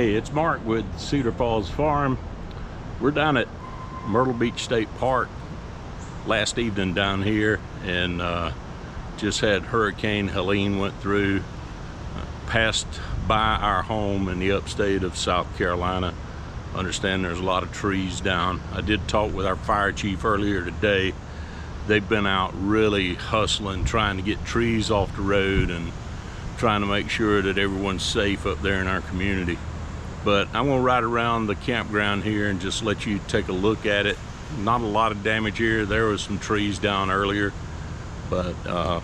Hey, it's Mark with Cedar Falls Farm. We're down at Myrtle Beach State Park last evening down here, and just had Hurricane Helene went through, passed by our home in the upstate of South Carolina. Understand there's a lot of trees down. I did talk with our fire chief earlier today. They've been out really hustling, trying to get trees off the road and trying to make sure that everyone's safe up there in our community. But I'm gonna ride around the campground here and just let you take a look at it. Not a lot of damage here. There was some trees down earlier, but the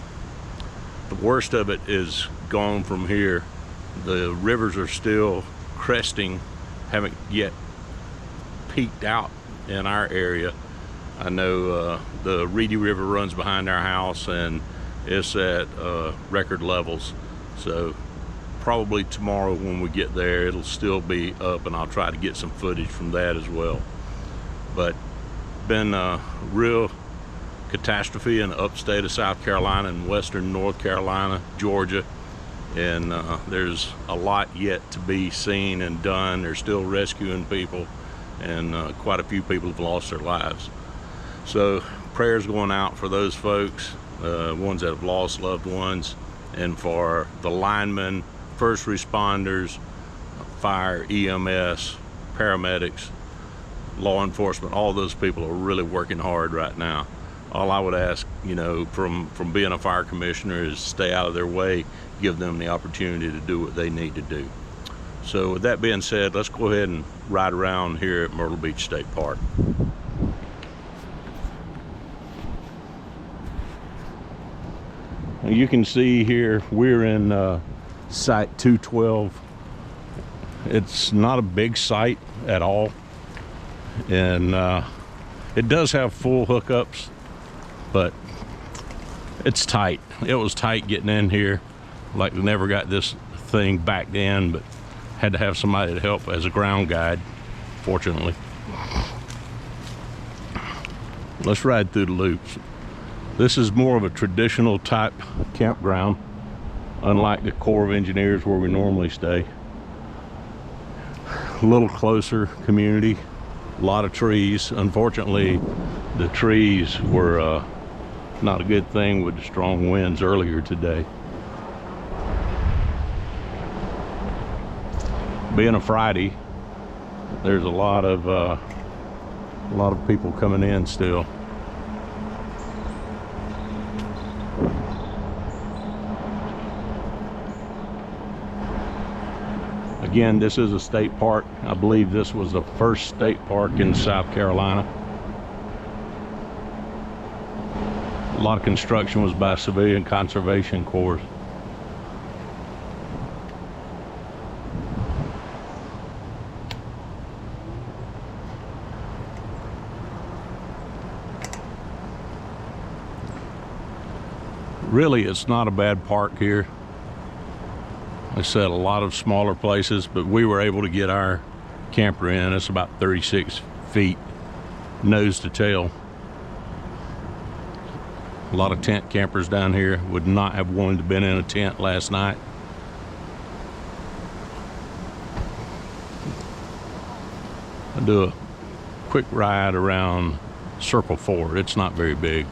worst of it is gone from here. The rivers are still cresting, haven't yet peaked out in our area. I know the Reedy River runs behind our house and it's at record levels. So probably tomorrow when we get there, it'll still be up, and I'll try to get some footage from that as well. But been a real catastrophe in the upstate of South Carolina and western North Carolina, Georgia, and there's a lot yet to be seen and done. They're still rescuing people, and quite a few people have lost their lives. So prayers going out for those folks, ones that have lost loved ones, and for the linemen, first responders, fire, EMS, paramedics, law enforcement. All those people are really working hard right now. All I would ask, you know, from being a fire commissioner, is stay out of their way, give them the opportunity to do what they need to do. So with that being said, let's go ahead and ride around here at Myrtle Beach State Park. You can see here we're in site 212. It's not a big site at all, and it does have full hookups, but it's tight. It was tight getting in here. Like, we never got this thing backed in, but had to have somebody to help as a ground guide, fortunately. Let's ride through the loops. This is more of a traditional type campground, unlike the Corps of Engineers where we normally stay. A little closer community, a lot of trees. Unfortunately, the trees were not a good thing with the strong winds earlier today. Being a Friday, there's a lot of people coming in still. Again, this is a state park. I believe this was the first state park in South Carolina. A lot of construction was by civilian conservation corps. Really, it's not a bad park here. I said a lot of smaller places, but we were able to get our camper in. It's about 36 feet nose to tail. A lot of tent campers down here. Would not have wanted to been in a tent last night. I'll do a quick ride around Circle 4. It's not very big.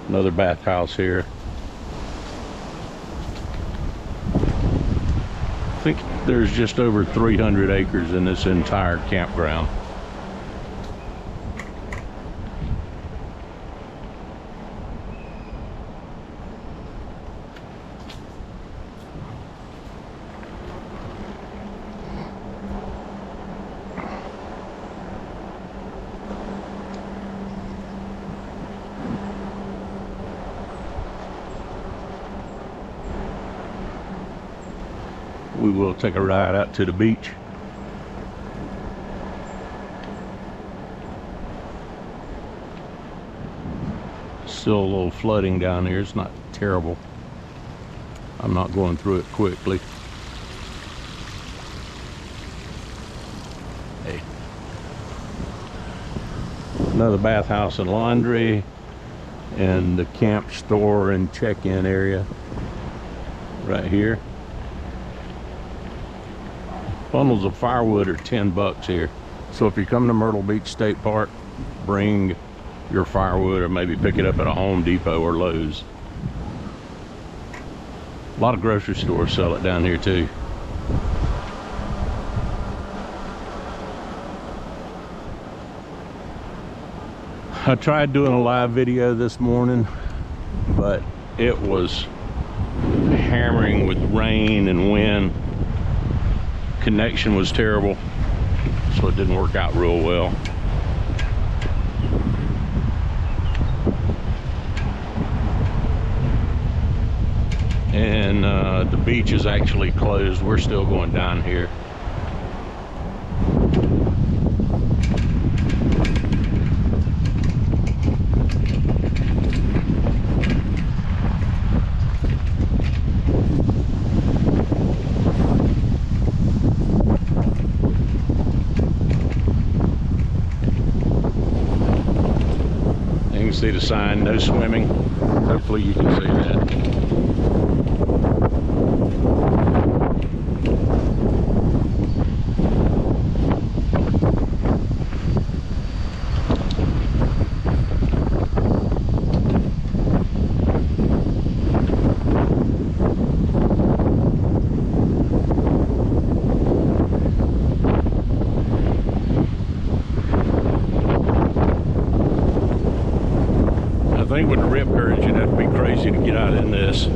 Another bathhouse here. I think there's just over 300 acres in this entire campground. We will take a ride out to the beach. Still a little flooding down here. It's not terrible. I'm not going through it quickly. Hey. another bathhouse and laundry, and the camp store and check-in area right here. Bundles of firewood are 10 bucks here. So if you come to Myrtle Beach State Park, bring your firewood, or maybe pick it up at a Home Depot or Lowe's. A lot of grocery stores sell it down here too. I tried doing a live video this morning, but it was hammering with rain and wind. Connection was terrible, so it didn't work out real well. And the beach is actually closed. We're still going down here. You can see the sign, no swimming. Hopefully you can see that. I think with the rip currents, you'd have to be crazy to get out in this.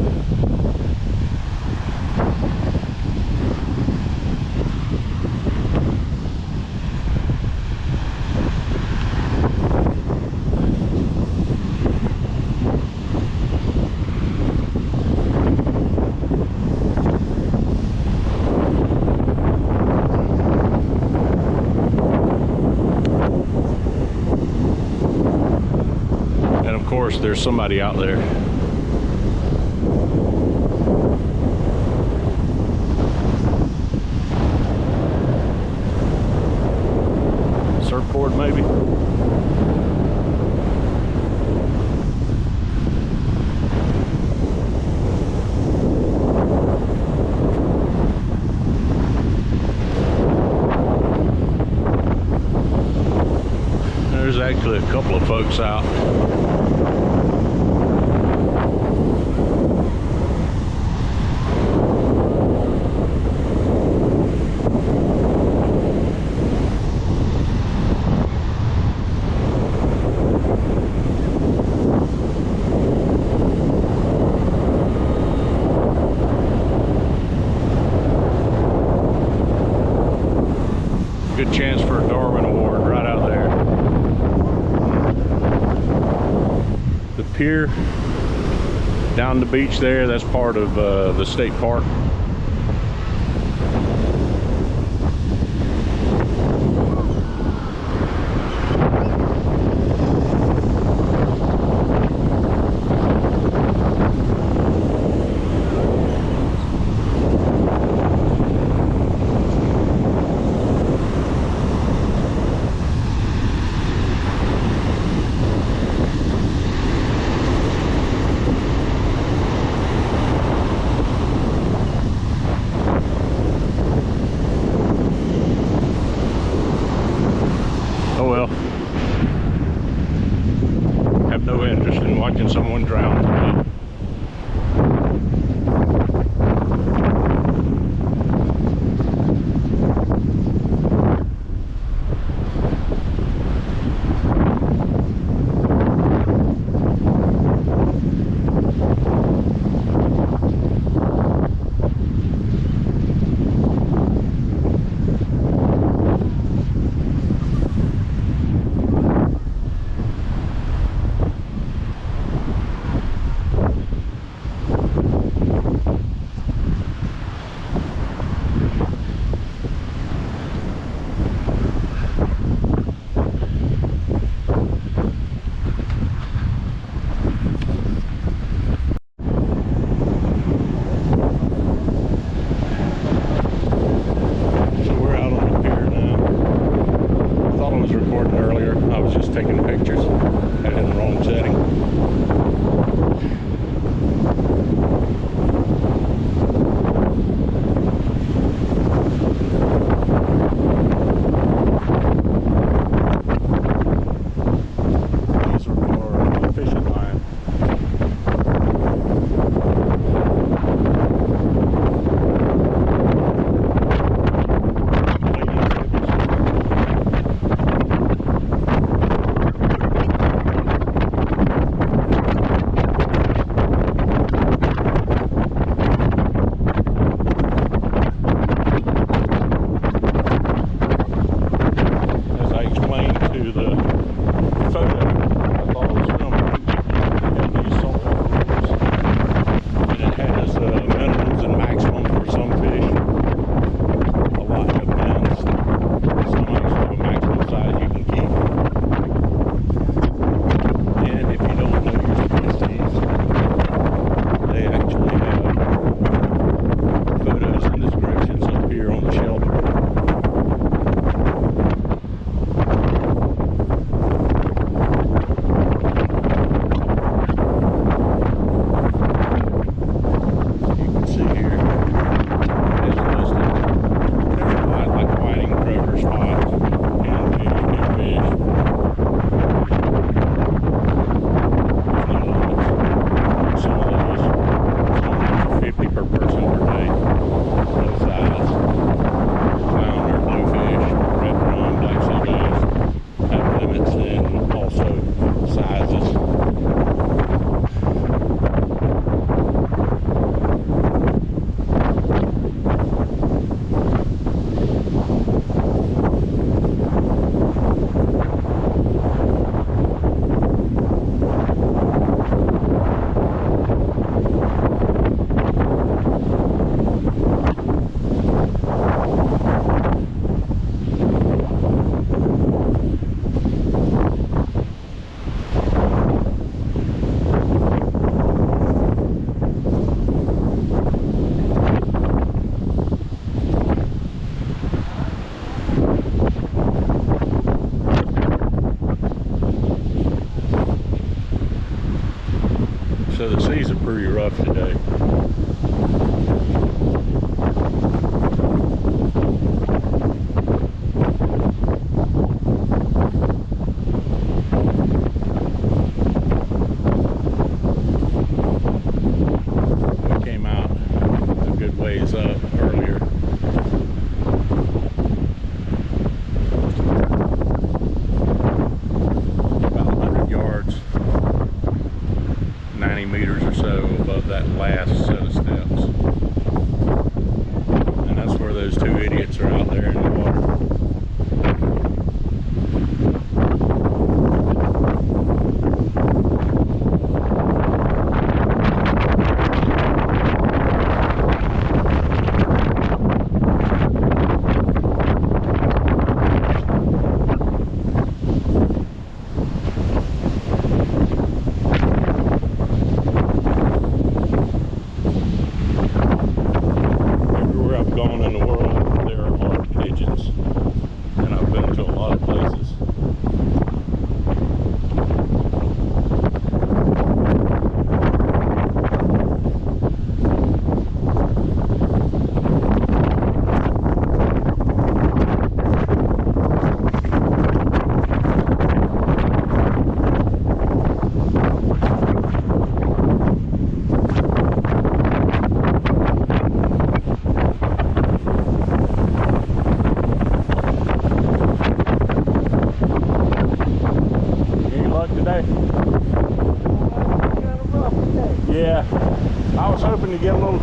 Of course, there's somebody out there. Surfboard maybe? There's actually a couple of folks out. Good chance for a Darwin Award right out there. The pier down the beach there, that's part of the state park.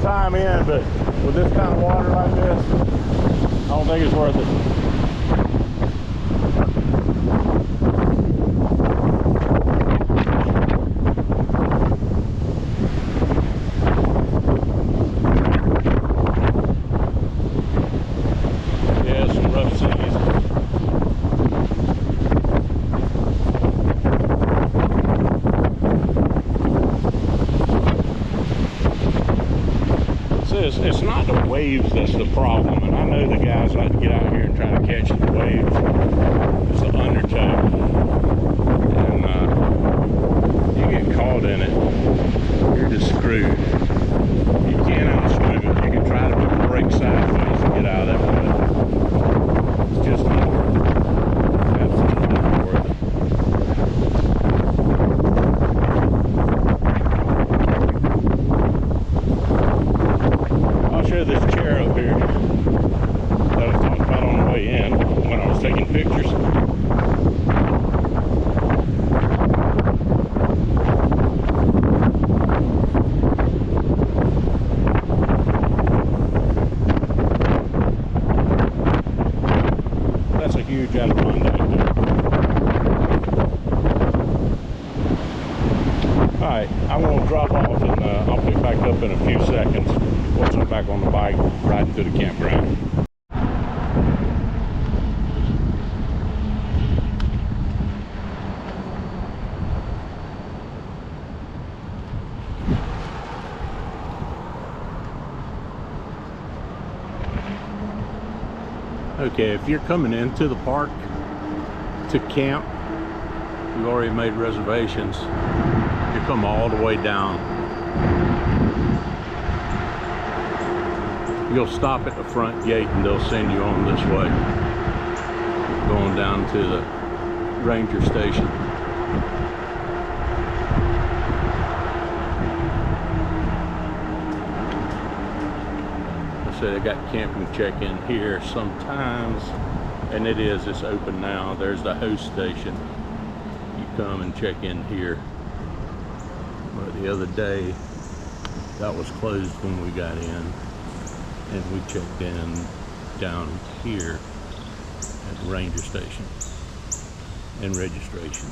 time in, but with this kind of water like this, I don't think it's worth it. It's not the waves that's the problem, and I know the guys like to get out here and try to catch the waves. It's the undertow, and you get caught in it, you're just screwed. You can't outswim it. You can try to break sideways and get out of it, but it's just not worth it. Absolutely not worth it. This chair up here that I talked about on the way in when I was taking pictures. That's a huge Adirondack there. Alright, I'm going to drop off and I'll pick back up in a few seconds once I'm back on the bike riding through the campground. Okay, if you're coming into the park to camp, you've already made reservations, you come all the way down. You'll stop at the front gate and they'll send you on this way, going down to the ranger station. I said I got camping check-in here sometimes, and it's open now. There's the host station. You come and check in here. But the other day, that was closed when we got in. And we checked in down here at the ranger station and registration.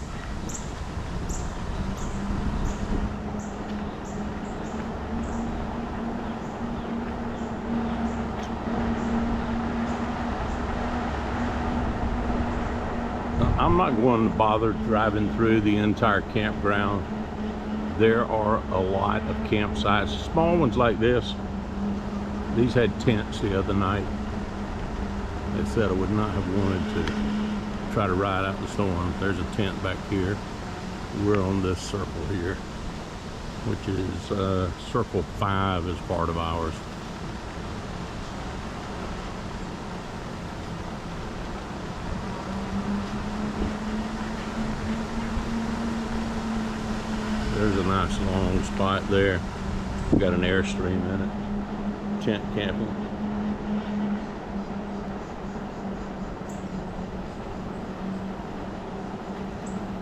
I'm not going to bother driving through the entire campground. There are a lot of campsites, small ones like this. These had tents the other night. They said I would not have wanted to try to ride out the storm. There's a tent back here. We're on this circle here, which is circle 5 is part of ours. There's a nice long spot there. Got an Airstream in it. Tent camping.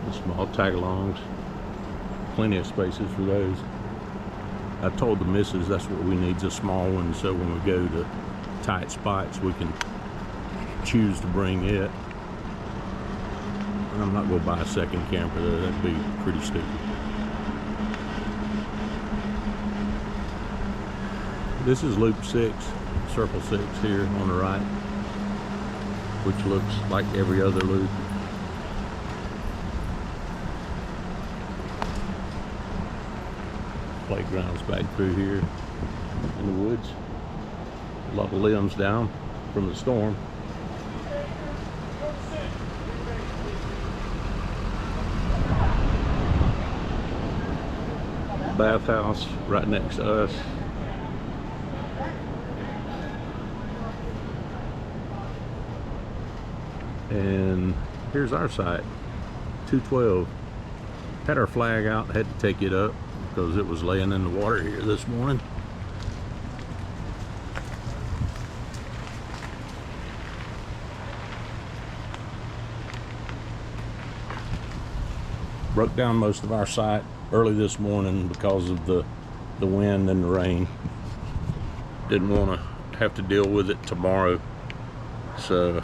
The small tag-alongs. Plenty of spaces for those. I told the missus that's what we need, a small one, so when we go to tight spots we can choose to bring it. I'm not going to buy a second camper there. That'd be pretty stupid. This is loop 6, circle 6 here on the right, which looks like every other loop. Playgrounds back through here in the woods. A lot of limbs down from the storm. Bathhouse right next to us. And here's our site, 212. Had our flag out, had to take it up because it was laying in the water here this morning. Broke down most of our site early this morning because of the wind and the rain. didn't want to have to deal with it tomorrow. So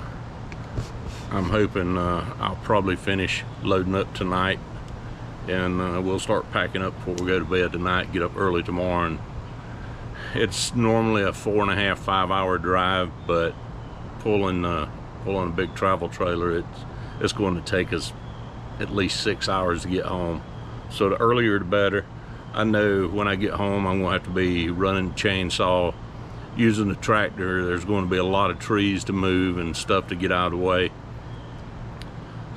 I'm hoping I'll probably finish loading up tonight, and we'll start packing up before we go to bed tonight, get up early tomorrow. And it's normally a 4.5, 5 hour drive, but pulling a big travel trailer, it's going to take us at least 6 hours to get home. So the earlier the better. I know when I get home I'm going to have to be running the chainsaw, using the tractor. There's going to be a lot of trees to move and stuff to get out of the way.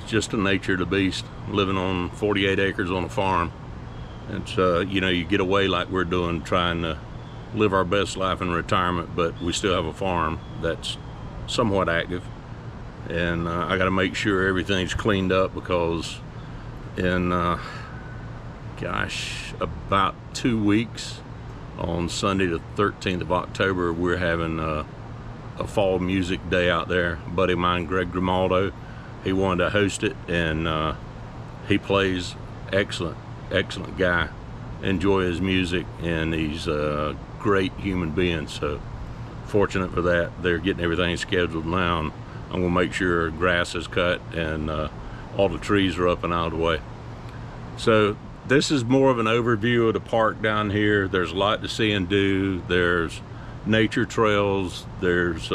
It's just the nature of the beast, living on 48 acres on a farm. It's you know, you get away like we're doing, trying to live our best life in retirement, but we still have a farm that's somewhat active. And I got to make sure everything's cleaned up, because in gosh, about 2 weeks, on Sunday the 13th of October, we're having a fall music day out there. A buddy of mine, Greg Grimaldo, he wanted to host it, and he plays excellent guy. Enjoy his music, and he's a great human being. So fortunate for that. They're getting everything scheduled now, and I'm gonna make sure grass is cut and all the trees are up and out of the way. So this is more of an overview of the park down here. There's a lot to see and do. There's nature trails, there's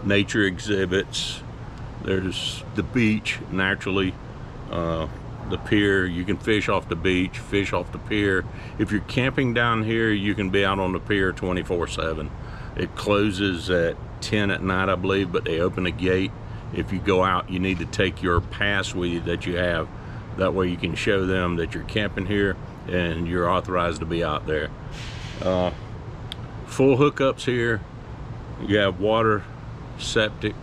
nature exhibits, there's the beach, naturally, the pier. You can fish off the beach, fish off the pier. If you're camping down here, you can be out on the pier 24/7. It closes at 10 at night, I believe, but they open a gate. If you go out, you need to take your pass with you that you have. That way you can show them that you're camping here and you're authorized to be out there. Full hookups here. You have water, septic,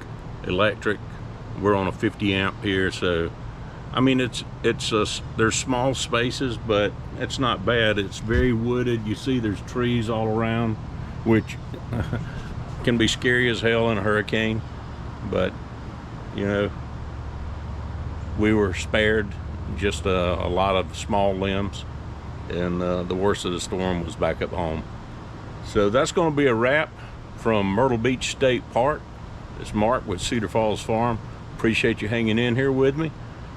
electric. We're on a 50 amp here, so I mean, there's small spaces, but it's not bad. It's very wooded. You see there's trees all around, which can be scary as hell in a hurricane, but you know, we were spared just a lot of small limbs, and the worst of the storm was back up home. So that's going to be a wrap from Myrtle Beach State Park. It's Mark with Cedar Falls Farm. Appreciate you hanging in here with me,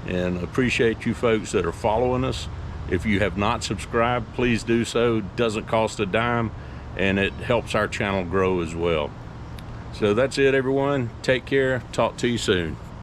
and appreciate you folks that are following us. If you have not subscribed, please do so. It doesn't cost a dime, and it helps our channel grow as well. So that's it, everyone. Take care. Talk to you soon.